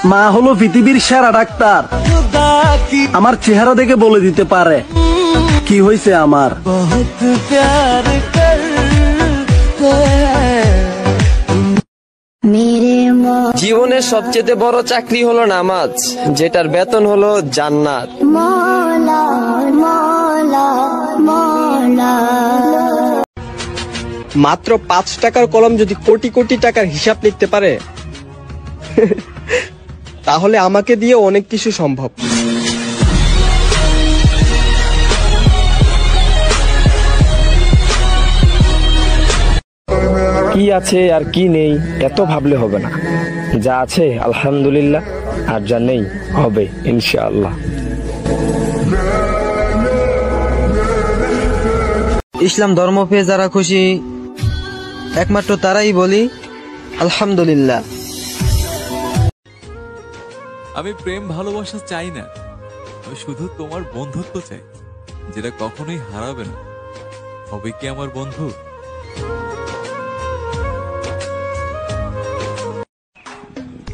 মা হলো পৃথিবীর সেরা ডাক্তার। আমার চেহারা দেখে বলে দিতে পারে কি হয়েছে আমার। জীবনের সবচেয়ে বড় চাকরি হলো নামাজ, যেটার বেতন হলো জান্নাত। মাত্র 5 টাকার কলম যদি কোটি কোটি টাকার হিসাব লিখতে পারে তাহলে আমাকে দিয়ে অনেক কিছু সম্ভব। কি আছে আর কি নেই এত ভাবলে হবে না, যা আছে আলহামদুলিল্লাহ, আর যা নেই হবে ইনশাআল্লাহ। ইসলাম ধর্ম পেয়ে যারা খুশি একমাত্র তারাই বলি আলহামদুলিল্লাহ। আমি প্রেম ভালোবাসা চাই না, আমি শুধু তোমার বন্ধুত্ব চাই, যেটা কখনোই হারাবে না। হবে কি আমার বন্ধু?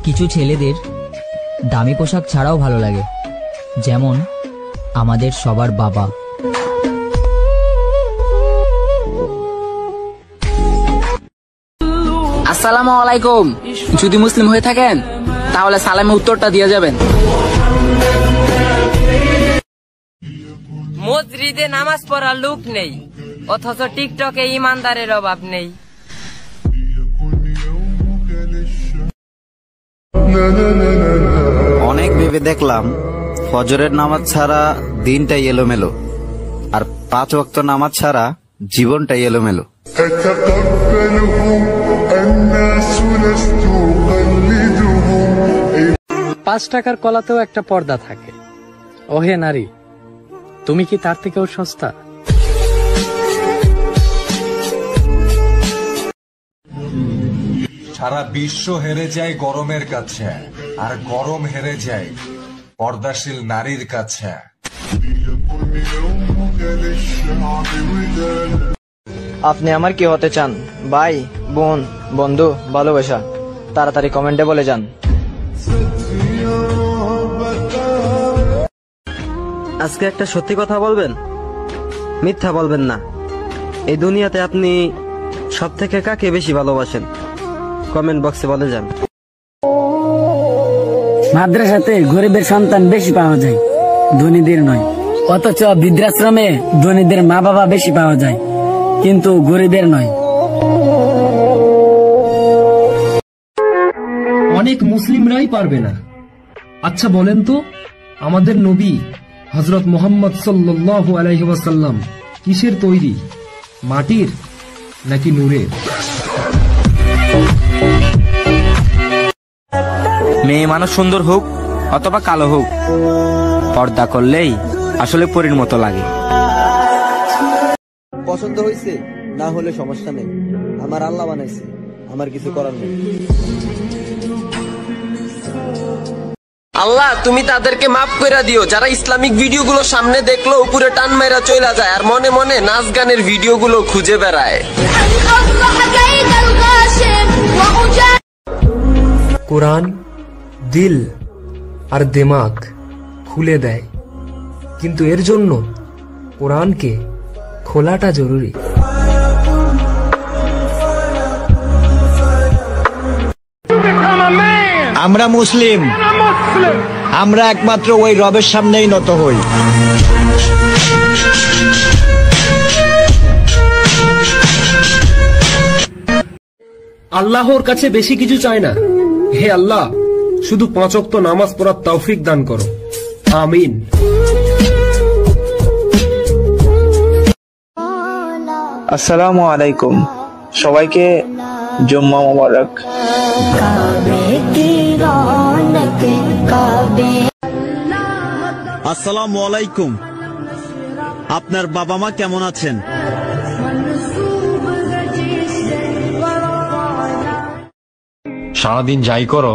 কিছু ছেলেদের দামি পোশাক ছাড়াও ভালো লাগে, যেমন আমাদের সবার বাবা। আসসালামু আলাইকুম। যদি মুসলিম হয়ে থাকেন তাহলে সালামে উত্তরটা দিয়ে যাবেন। মসজিদে নামাজ পড়ার লোক নেই, অথচ টিকটকে ইমানদারের অভাব নেই। অনেক ভেবে দেখলাম ফজরের নামাজ ছাড়া দিনটাই এলোমেলো, আর 5 ওয়াক্ত নামাজ ছাড়া জীবনটাই এলোমেলো। 5 টাকার কলাতেও একটা পর্দা থাকে। ওহে নারী, তুমি কি তার থেকেও সস্তা? সারা বিশ্ব হেরে যায় গরমের কাছে, আর গরম হেরে যায় পর্দাশীল নারীর কাছে। আপনি আমার কি হতে চান? ভাই, বোন, বন্ধু, ভালোবাসা? তাড়াতাড়ি কমেন্টে বলে যান। আজকে একটা সত্যি কথা বলবেন, মিথ্যা বলবেন না। এই দুনিয়াতে আপনি সব থেকে কাকে বেশি ভালোবাসেন? কমেন্ট বক্সে বলে যান। মাদ্রাসাতে গরিবের সন্তান বেশি পাওয়া যায়, ধনীদের নয়। অথচ বৃদ্ধাশ্রমে ধনীদের মা বাবা বেশি পাওয়া যায়, কিন্তু গরিবের নয়। অনেক মুসলিমরাই পারবে না। আচ্ছা বলেন তো, আমাদের নবী হযরত মুহাম্মদ সাল্লাল্লাহু আলাইহি ওয়াসাল্লাম কিসের তৈরি? মাটির নাকি নূরের? মেয়ে মানুষ সুন্দর হোক অথবা কালো হোক, পর্দা করলেই আসলে পরীর মতো লাগে। পছন্দ হয়েছে না হলে সমস্যা নেই, আমার আল্লাহ বানাইছে, আমার কিছু করার নেই। আল্লাহ তুমি তাদেরকে মাফ করে দিও যারা ইসলামিক ভিডিওগুলো সামনে দেখলো উপরে টান মেরা চলে যায়, আর মনে মনে নাচ গানের ভিডিওগুলো খুঁজে বেড়ায়। কোরআন দিল আর দিমাগ খুলে দেয়, কিন্তু এর জন্য কোরআনকে খোলাটা জরুরি। আমরা মুসলিম, আমরা একমাত্র ওই রবের সামনেই নত হই। আল্লাহর কাছে বেশি কিছু চাই না। হে আল্লাহ, শুধু 5 ওয়াক্ত নামাজ পড়ার তৌফিক দান করো, আমিন। আসসালামু আলাইকুম, সবাইকে জুম্মা মোবারক। আসসালামু আলাইকুম, আপনার বাবা মা কেমন আছেন? সারাদিন যাই করো,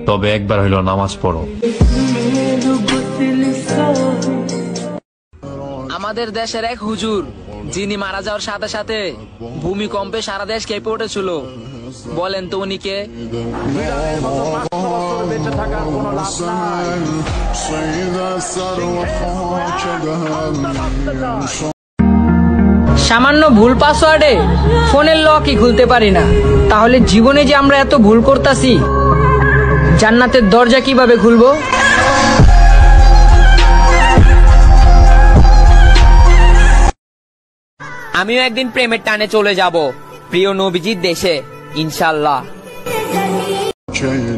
তবে একবার হইল নামাজ পড়ো। আমাদের দেশের এক হুজুর, যিনি মারা যাওয়ার সাথে সাথে ভূমিকম্পে সারা দেশ কেঁপে উঠেছিল, বলেন তো উনি কে? সামান্য ভুল পাসওয়ার্ডে ফোনের লকই খুলতে পারি না, তাহলে জীবনে যে আমরা এত ভুল করতাছি, জান্নাতের দরজা কিভাবে খুলবো? আমিও একদিন প্রেমের টানে চলে যাব প্রিয় নবীজির দেশে, ইনশাল্লাহ।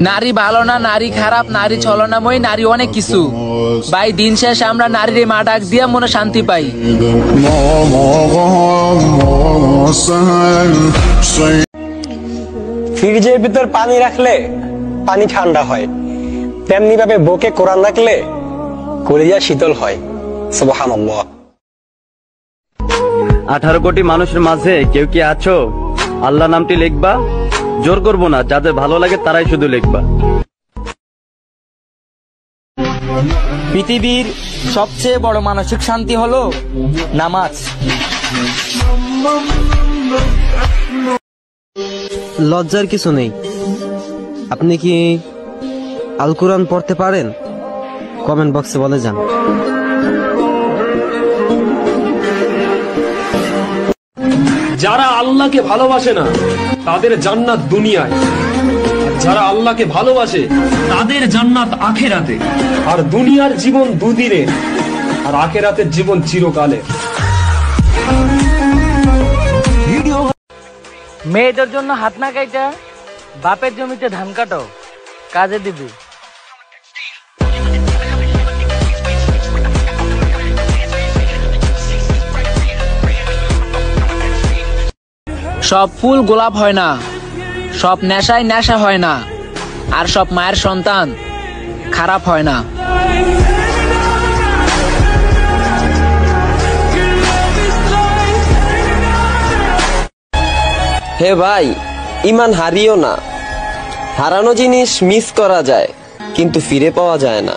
নারী ভালো না, নারী খারাপ, নারী ছলনাময়ী, নারী অনেক কিছু। ভাই দিন শেষ আমরা নারীর মা ডাক দিয়ে মনে শান্তি পাই। ফ্রিজের ভিতর পানি রাখলে পানি ঠান্ডা হয়, তেমনি ভাবে বুকে কোরআন রাখলে কলিজা শীতল হয়। সুবহানাল্লাহ। 18 কোটি মানুষের মাঝে কেউ কি আছো? আল্লাহ নামটি লিখবা, জোর করবো না, যাদের ভালো লাগে তারাই শুধু লিখবা। পৃথিবীর সবচেয়ে বড় মানসিক শান্তি হলো নামাজ। লজ্জার কিছু নেই। আপনি কি আল কোরআন পড়তে পারেন? কমেন্ট বক্সে বলে যান। যারা আল্লাহকে ভালোবাসে না তাদের জান্নাত দুনিয়ায়, আর যারা আল্লাহকে ভালোবাসে তাদের জান্নাত আখেরাতে। আর দুনিয়ার জীবন দুদিনে, আর আখেরাতের জীবন চিরকালে। মেয়েদের জন্য হাত না কাইটা বাপের জমিতে ধান কাটো, কাজে দিবি। সব ফুল গোলাপ হয় না, সব নেশায় নেশা হয় না, আর সব মায়ের সন্তান খারাপ হয় না। হে ভাই, ইমান হারিও না। হারানো জিনিস মিস করা যায়, কিন্তু ফিরে পাওয়া যায় না।